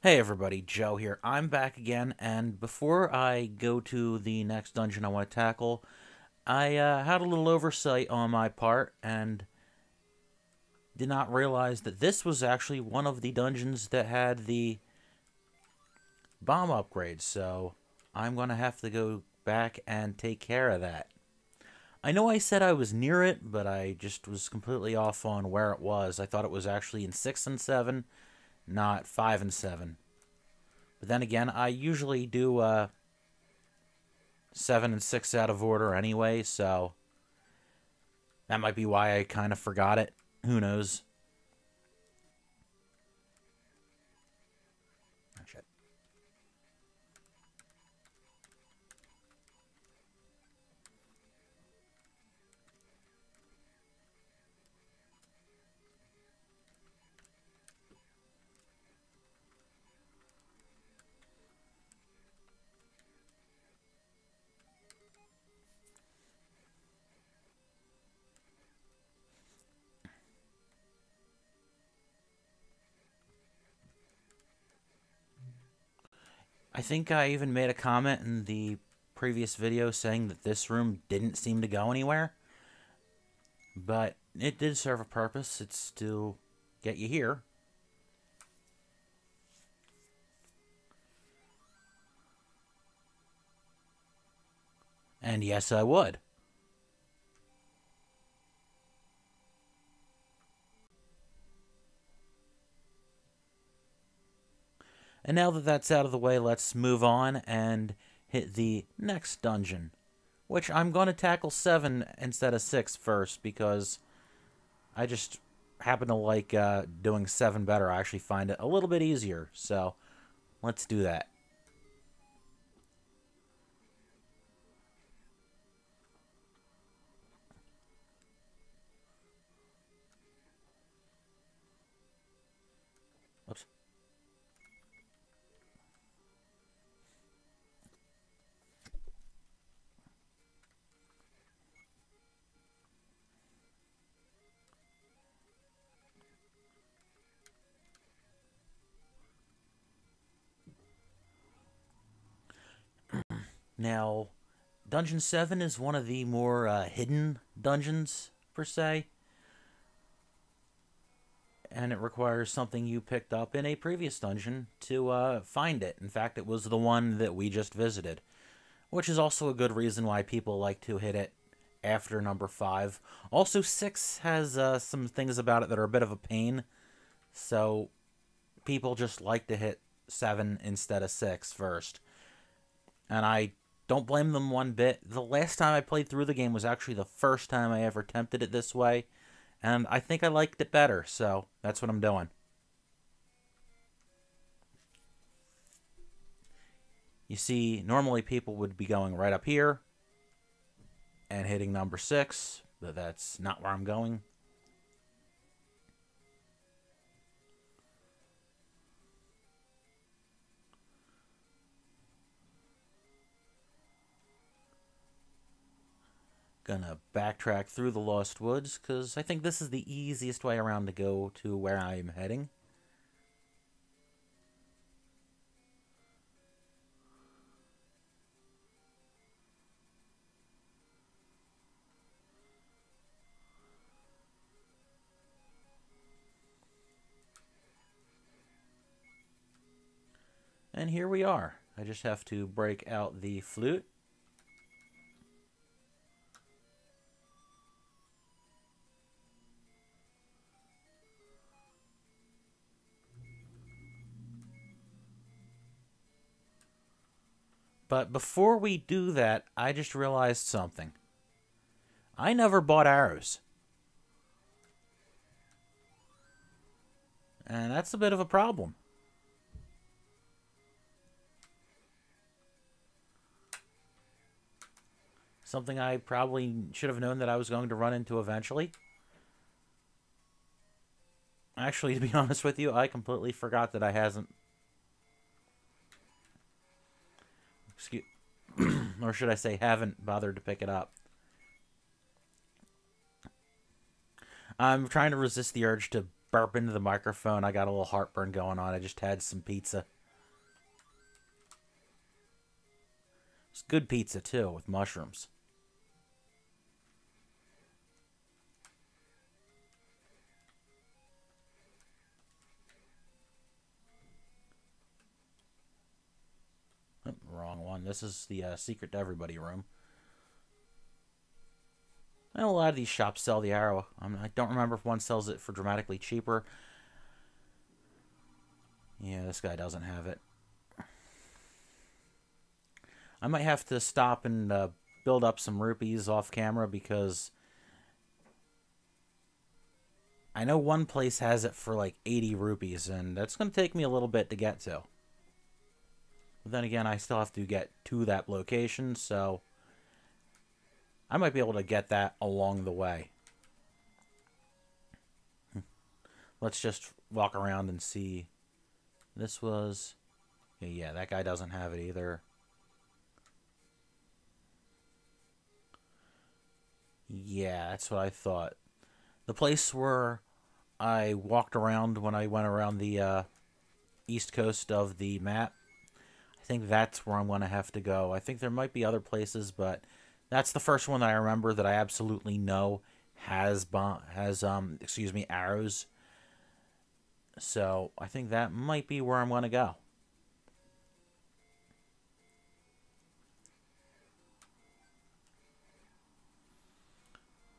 Hey everybody, Joe here. I'm back again, and before I go to the next dungeon I want to tackle, I had a little oversight on my part and did not realize that this was actually one of the dungeons that had the bomb upgrade, so I'm going to have to go back and take care of that. I know I said I was near it, but I just was completely off on where it was. I thought it was actually in 6 and 7, not 5 and 7. But then again, I usually do 7 and 6 out of order anyway, so that might be why I kind of forgot it. Who knows? Oh, shit. I think I even made a comment in the previous video saying that this room didn't seem to go anywhere, but it did serve a purpose. It's to get you here. And yes, I would. And now that that's out of the way, let's move on and hit the next dungeon, which I'm going to tackle 7 instead of 6 first because I just happen to like doing 7 better. I actually find it a little bit easier, so let's do that. Oops. Now, Dungeon 7 is one of the more hidden dungeons, per se, and it requires something you picked up in a previous dungeon to find it. In fact, it was the one that we just visited, which is also a good reason why people like to hit it after number 5. Also, 6 has some things about it that are a bit of a pain, so people just like to hit 7 instead of 6 first. And I don't blame them one bit. The last time I played through the game was actually the first time I ever attempted it this way, and I think I liked it better, so that's what I'm doing. You see, normally people would be going right up here and hitting number 6, but that's not where I'm going. Gonna backtrack through the Lost Woods, because I think this is the easiest way around to go to where I'm heading. And here we are. I just have to break out the flute. But before we do that, I just realized something. I never bought arrows. And that's a bit of a problem. Something I probably should have known that I was going to run into eventually. Actually, to be honest with you, I completely forgot that I hasn't... Excuse... or should I say haven't bothered to pick it up. I'm trying to resist the urge to burp into the microphone. I got a little heartburn going on. I just had some pizza. It's good pizza, too, with mushrooms. Oh, wrong one. This is the Secret to Everybody room. And a lot of these shops sell the arrow. I don't remember if one sells it for dramatically cheaper. Yeah, this guy doesn't have it. I might have to stop and build up some rupees off camera because I know one place has it for like 80 rupees, and that's going to take me a little bit to get to. But then again, I still have to get to that location, so I might be able to get that along the way. Let's just walk around and see. This was... Yeah, that guy doesn't have it either. Yeah, that's what I thought. The place where I walked around when I went around the east coast of the map, I think that's where I'm going to have to go. I think there might be other places, but that's the first one that I remember that I absolutely know has arrows. So I think that might be where I'm going to go.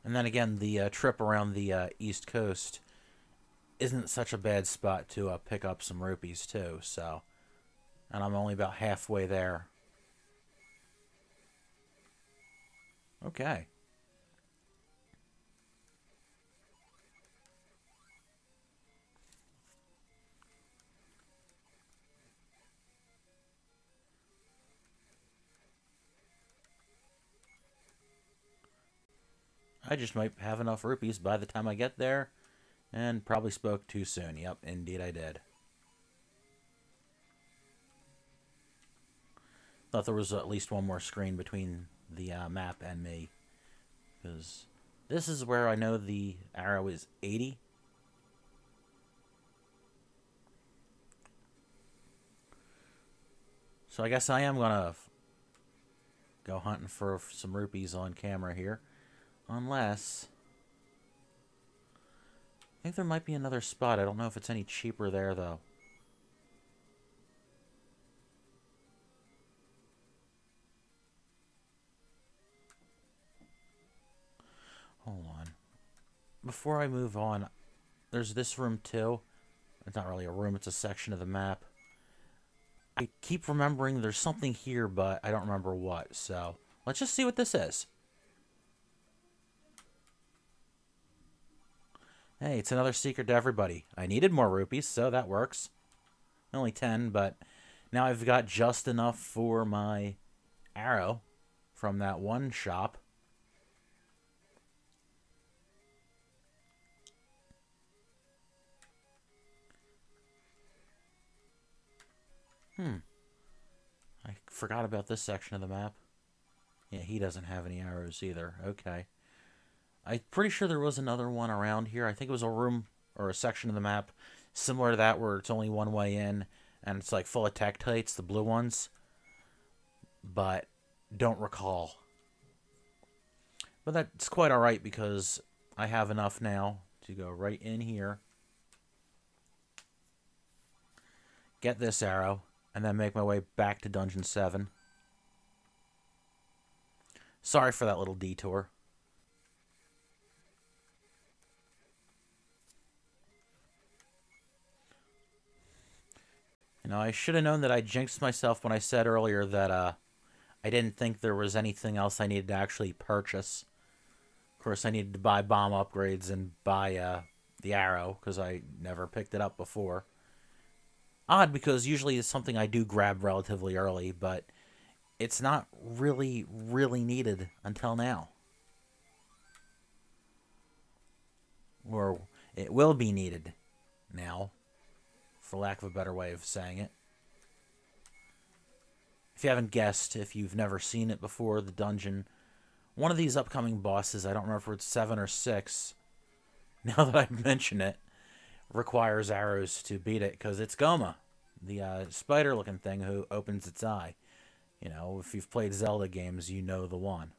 And then again, the trip around the East Coast isn't such a bad spot to pick up some rupees too. So, and I'm only about halfway there. Okay. I just might have enough rupees by the time I get there, and probably spoke too soon. Yep, indeed I did. Thought there was at least one more screen between the map and me, because this is where I know the arrow is 80. So I guess I am gonna go hunting for some rupees on camera here. Unless... I think there might be another spot. I don't know if it's any cheaper there, though. Hold on. Before I move on, there's this room, too. It's not really a room, it's a section of the map. I keep remembering there's something here, but I don't remember what. So, let's just see what this is. Hey, it's another secret to everybody. I needed more rupees, so that works. Only 10, but now I've got just enough for my arrow from that one shop. I forgot about this section of the map. Yeah, he doesn't have any arrows either. Okay. I'm pretty sure there was another one around here. I think it was a room or a section of the map similar to that where it's only one way in and it's like full of Tektites, the blue ones. But don't recall. But that's quite alright because I have enough now to go right in here. Get this arrow and then make my way back to Dungeon 7. Sorry for that little detour. You know, I should have known that I jinxed myself when I said earlier that I didn't think there was anything else I needed to actually purchase. Of course, I needed to buy bomb upgrades and buy the arrow, because I never picked it up before. Odd, because usually it's something I do grab relatively early, but it's not really needed until now. Or it will be needed now, for lack of a better way of saying it. If you haven't guessed, if you've never seen it before, the dungeon, one of these upcoming bosses, I don't remember if it's 7 or 6, now that I mention it, requires arrows to beat it, because it's Goma, the spider-looking thing who opens its eye. You know, if you've played Zelda games, you know the one.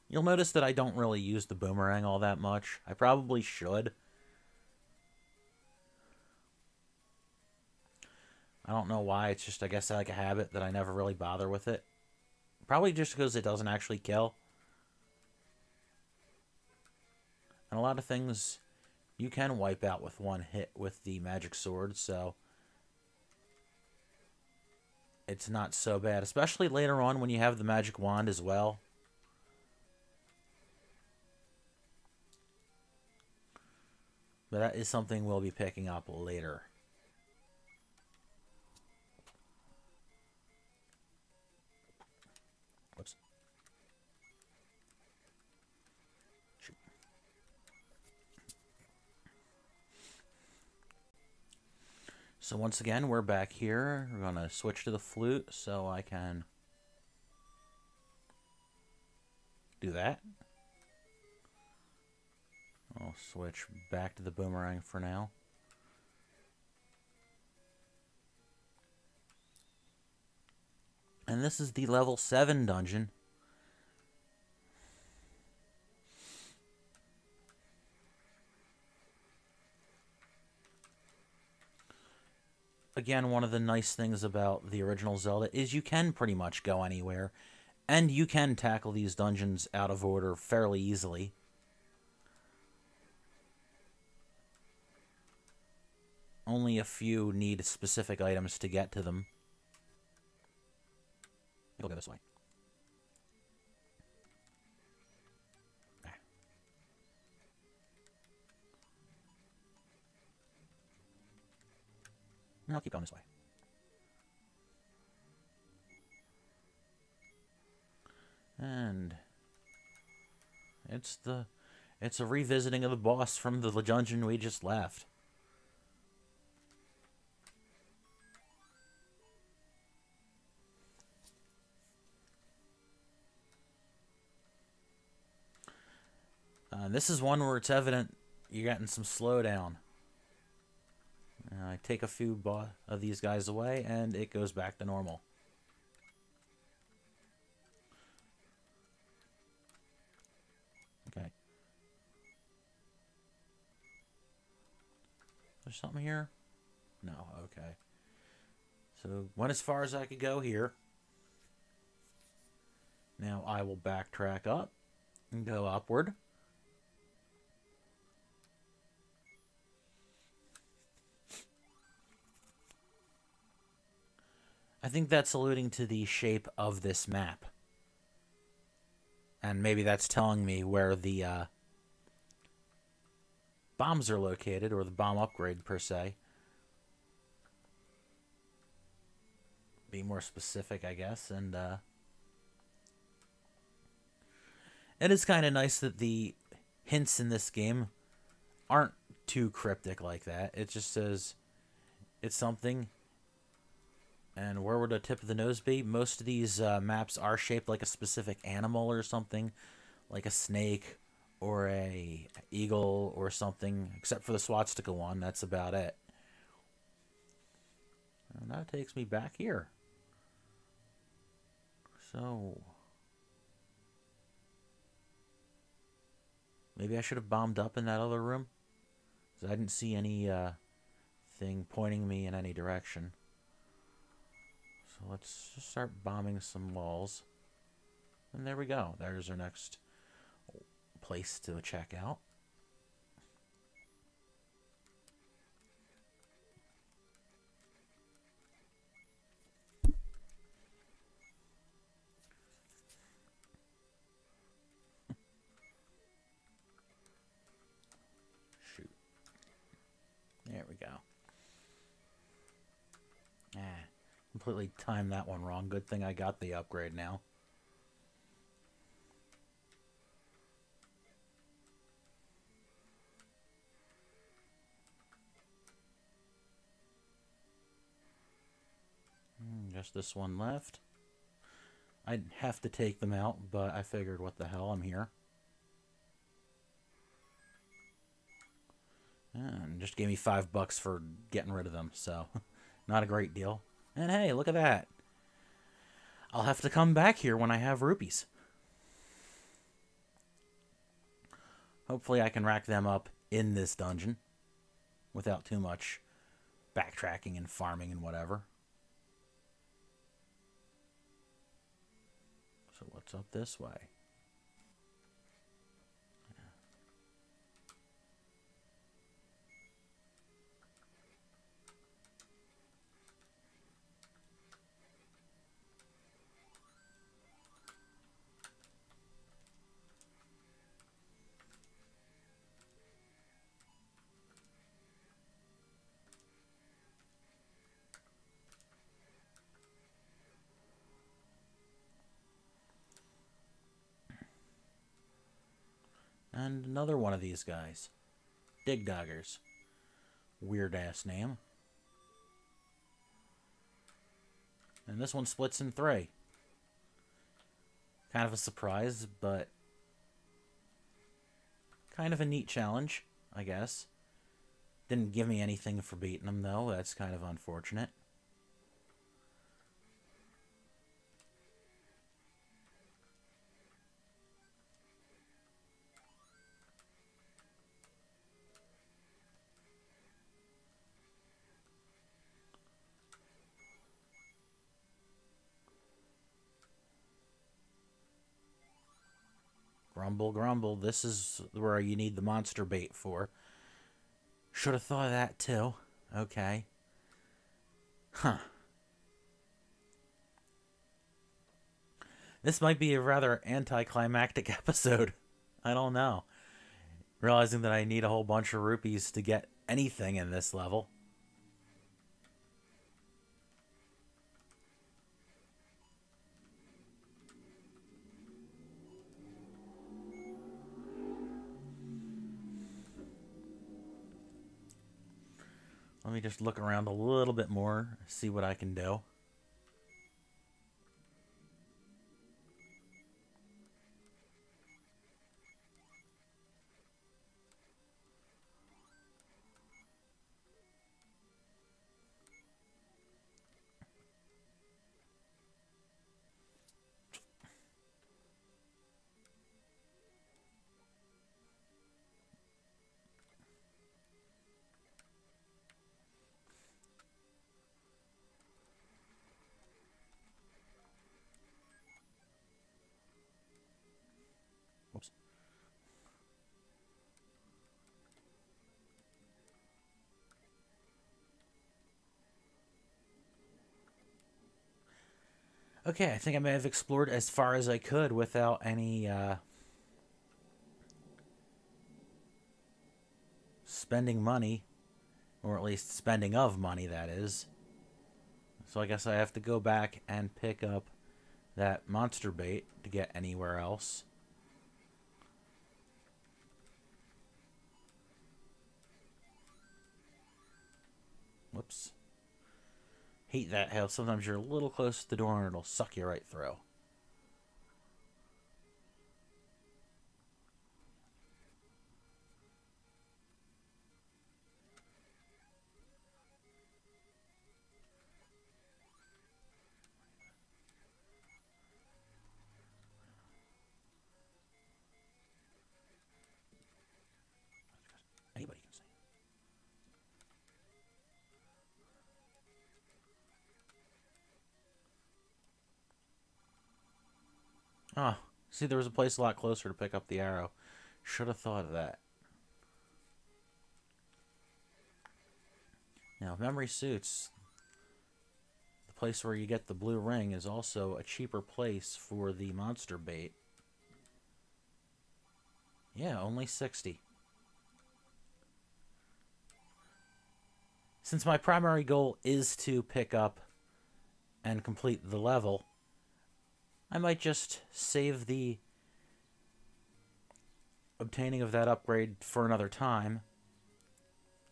You'll notice that I don't really use the boomerang all that much. I probably should. I don't know why. It's just, I guess, like a habit that I never really bother with it. Probably just because it doesn't actually kill. And a lot of things you can wipe out with one hit with the magic sword, so it's not so bad. Especially later on when you have the magic wand as well. But that is something we'll be picking up later. Whoops. Shoot. So once again, we're back here. We're going to switch to the flute so I can do that. I'll switch back to the boomerang for now. And this is the level 7 dungeon. Again, one of the nice things about the original Zelda is you can pretty much go anywhere, and you can tackle these dungeons out of order fairly easily. Only a few need specific items to get to them. It'll go this way. I'll keep going this way. And it's a revisiting of the boss from the dungeon we just left. This is one where it's evident you're getting some slowdown. I take a few of these guys away, and it goes back to normal. Okay. There's something here? No, okay. So, went as far as I could go here. Now I will backtrack up and go upward. I think that's alluding to the shape of this map. And maybe that's telling me where the bombs are located, or the bomb upgrade, per se. Be more specific, I guess. And it is kind of nice that the hints in this game aren't too cryptic like that. It just says it's something. And where would the tip of the nose be? Most of these maps are shaped like a specific animal or something, like a snake or a eagle or something, except for the swastika one. That's about it. And that takes me back here. So maybe I should have bombed up in that other room, because I didn't see any thing pointing me in any direction. So let's just start bombing some walls. And there we go. There's our next place to check out. Shoot. There we go. Completely timed that one wrong. Good thing I got the upgrade now. Just this one left. I'd have to take them out, but I figured, what the hell, I'm here. And just gave me $5 for getting rid of them, so not a great deal. And hey, look at that. I'll have to come back here when I have rupees. Hopefully I can rack them up in this dungeon without too much backtracking and farming and whatever. So what's up this way? And another one of these guys. Dig Doggers. Weird ass name. And this one splits in 3. Kind of a surprise, but kind of a neat challenge, I guess. Didn't give me anything for beating them, though. That's kind of unfortunate. Grumble, grumble. This is where you need the monster bait for. Should have thought of that, too. Okay. Huh. This might be a rather anticlimactic episode. I don't know. Realizing that I need a whole bunch of rupees to get anything in this level. Let me just look around a little bit more, see what I can do. Whoops. Okay, I think I may have explored as far as I could without any spending money, or at least spending of money, that is. So I guess I have to go back and pick up that monster bait to get anywhere else. Whoops. Hate that how sometimes you're a little close to the door and it'll suck you right through. Anybody can say. Oh, see, there was a place a lot closer to pick up the arrow. Should have thought of that. Now, if memory suits, the place where you get the blue ring is also a cheaper place for the monster bait. Yeah, only 60. Since my primary goal is to pick up and complete the level, I might just save the obtaining of that upgrade for another time.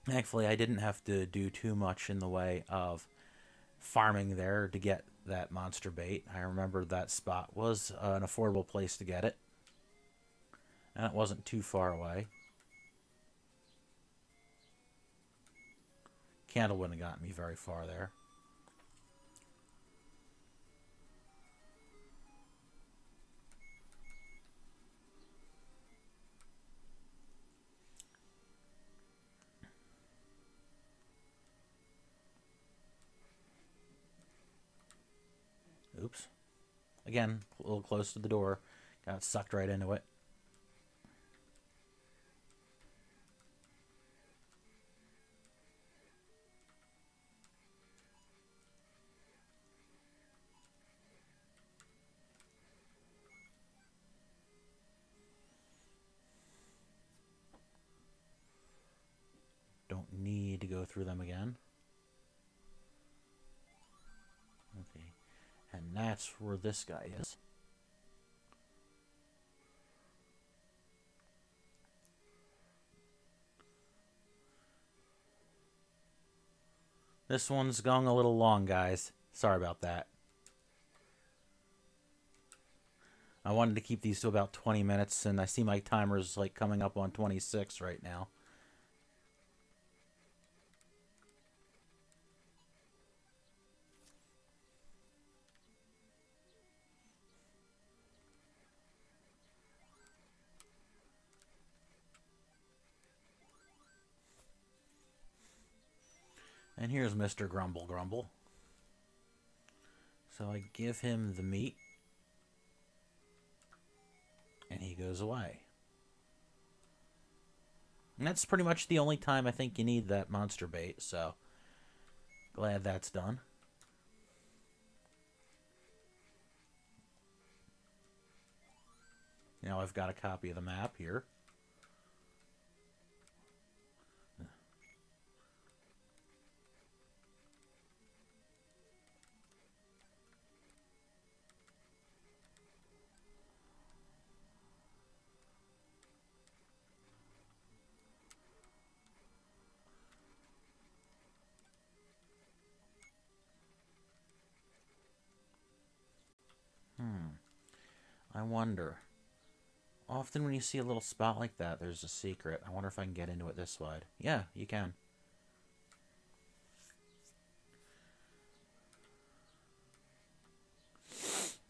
Thankfully, I didn't have to do too much in the way of farming there to get that monster bait. I remember that spot was an affordable place to get it. And it wasn't too far away. Candle wouldn't have gotten me very far there. Oops. Again, a little close to the door. Got sucked right into it. Don't need to go through them again. Okay. And that's where this guy is. This one's going a little long, guys. Sorry about that. I wanted to keep these to about 20 minutes, and I see my timer's like coming up on 26 right now. And here's Mr. Grumble Grumble. So I give him the meat. And he goes away. And that's pretty much the only time I think you need that monster bait, so glad that's done. Now I've got a copy of the map here. I wonder. Often when you see a little spot like that, there's a secret. I wonder if I can get into it this side. Yeah, you can.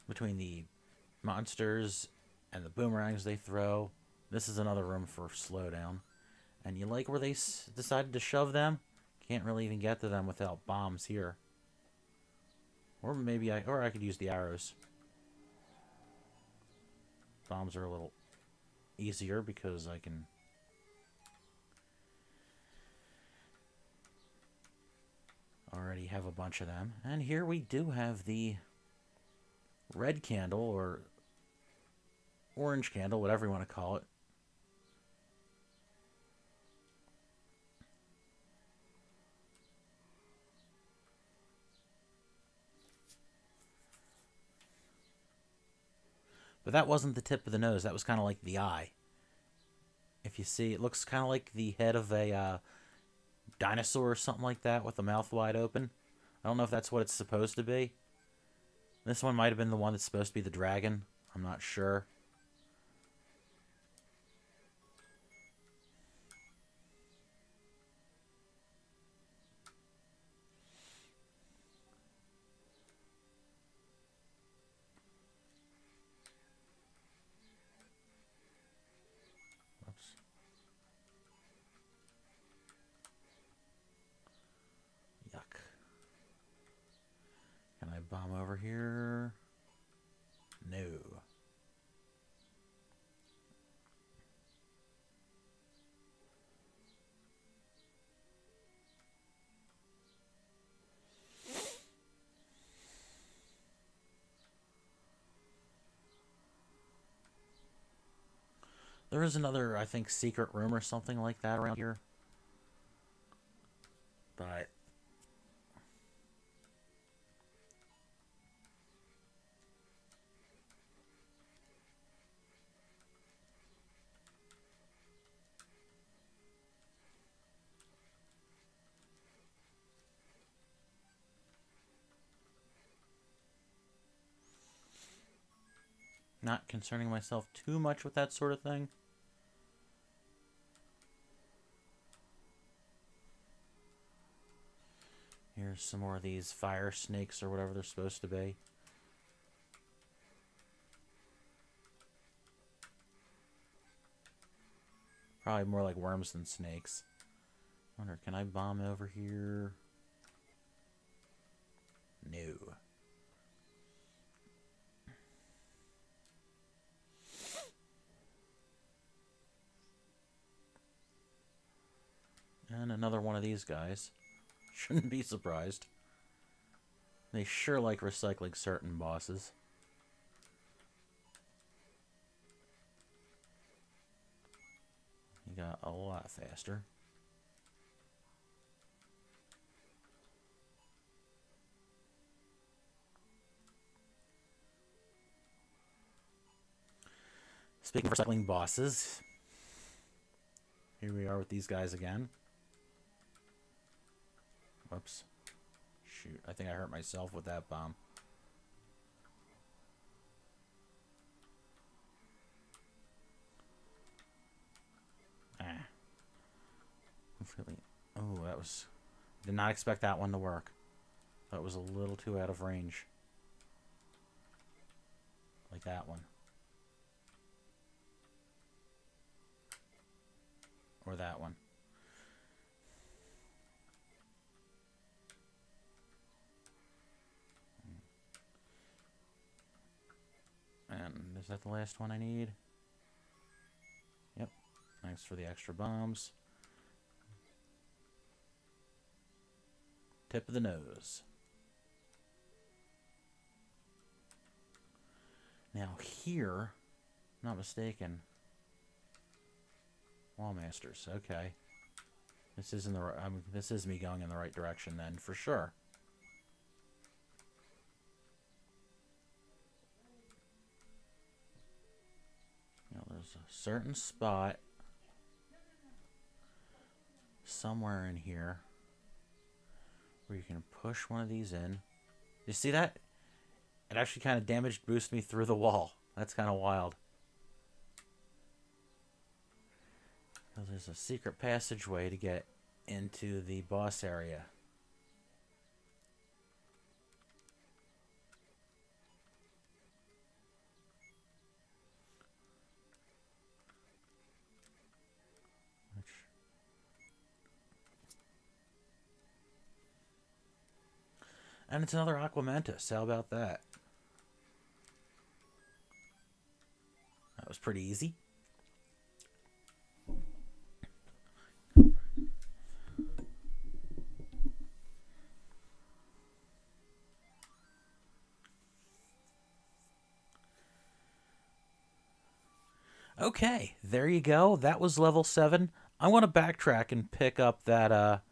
Between the monsters and the boomerangs they throw, this is another room for slowdown. And you like where they decided to shove them? Can't really even get to them without bombs here. Or maybe I could use the arrows. Bombs are a little easier because I can already have a bunch of them. And here we do have the red candle, or orange candle, whatever you want to call it. But that wasn't the tip of the nose. That was kind of like the eye. If you see, it looks kind of like the head of a dinosaur or something like that with the mouth wide open. I don't know if that's what it's supposed to be. This one might have been the one that's supposed to be the dragon. I'm not sure. Yuck. Can I bomb over here? No. There is another, I think, secret room or something like that around here. But not concerning myself too much with that sort of thing. Here's some more of these fire snakes or whatever they're supposed to be. Probably more like worms than snakes. Wonder, can I bomb over here? No. And another one of these guys. Shouldn't be surprised. They sure like recycling certain bosses. You got a lot faster. Speaking of recycling bosses, here we are with these guys again. Whoops. Shoot, I think I hurt myself with that bomb. Really, oh, that was... Did not expect that one to work. That was a little too out of range. Like that one. Or that one. And is that the last one I need? Yep. Thanks for the extra bombs. Tip of the nose. Now here, not mistaken, Wallmasters. Okay, this is in the this is me going in the right direction then for sure. Now there's a certain spot somewhere in here where you can push one of these in. You see that? It actually kind of damaged boosted me through the wall. That's kind of wild. There's a secret passageway to get into the boss area. And it's another Aquamentus. How about that? That was pretty easy. Okay, there you go. That was level 7. I want to backtrack and pick up that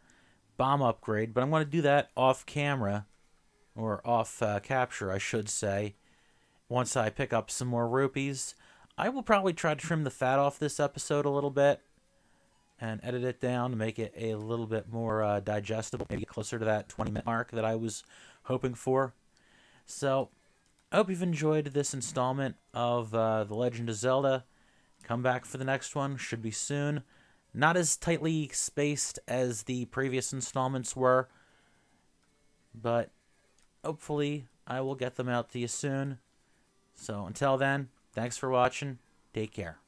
bomb upgrade, but I'm going to do that off camera. Or off capture, I should say. Once I pick up some more rupees. I will probably try to trim the fat off this episode a little bit. And edit it down to make it a little bit more digestible. Maybe get closer to that 20-minute mark that I was hoping for. So, I hope you've enjoyed this installment of The Legend of Zelda. Come back for the next one. Should be soon. Not as tightly spaced as the previous installments were. But hopefully, I will get them out to you soon. So, until then, thanks for watching. Take care.